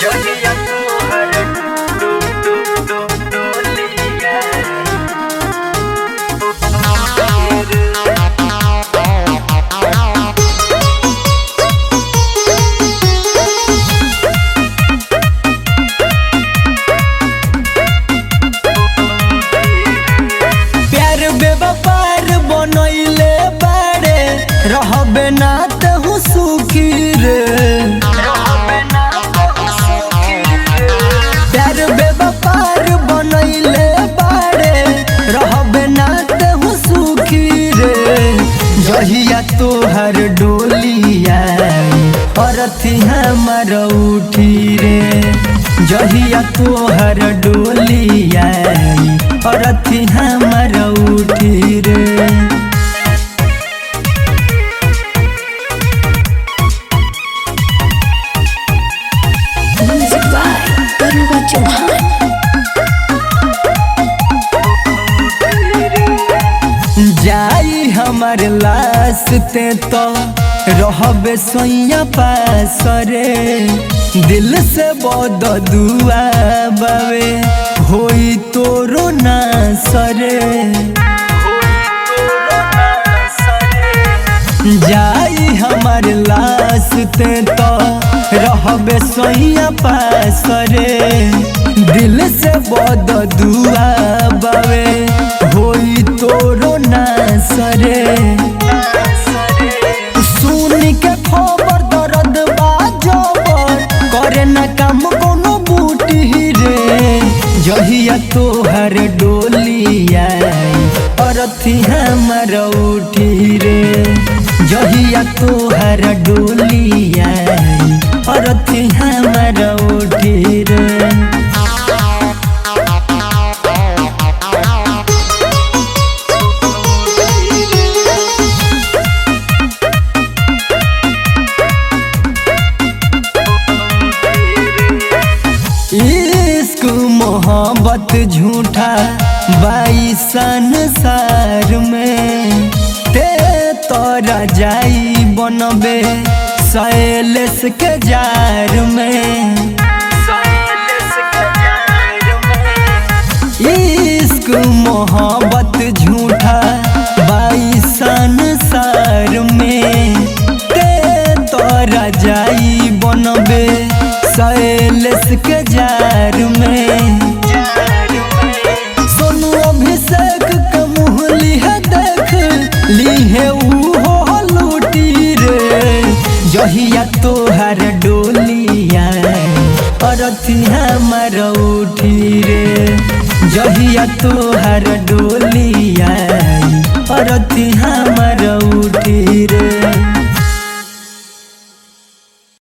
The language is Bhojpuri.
जहिया तोहर डोलिया प्यार बेवफार बनैले बाड़े रहबे ना तहु सुखी रे। प्यार बेवफार बनैले बाड़े रहबे ना तहु सुखी रे। जहिया तोहर डोलिया अरथी हमर उठी रे। जहिया तोहर डोलिया अरथी हमर उठी रे। Music by Garuba Chauhan। जाई हमर लाश ते तो रहबे सोइया पास रे। दिल से बहुत दुआ बावे होई तोरो ना सरे। जाई हमर लाश ते तो रहबे सोइया पास रे। दिल से बहुत दुआ बावे होई तोरो ना सरे। सुन के खबर दर्द बाजबर करे ना काम कोनो बूटी रे। जहिया तोहर डोलिया अरथी हमर उठी रे। जहिया तोहर डोलिया अरथी हमर उठी रे। इश्क मोहब्बत झूठा बाई संसार में ते तोरा जाई बनबे सैलेश के जार में। इश्क मोहब्बत झूठा बाई संसार में ते तोरा जाई बनबे सैलेश के जार में। सोनू अभिषेक के मुँह लिहे देख लिहे उहो लूटी रे। जहिया तोहर डोलिया अरथी हमर उठी रे। जहिया तोहर डोलिया अरथी हमर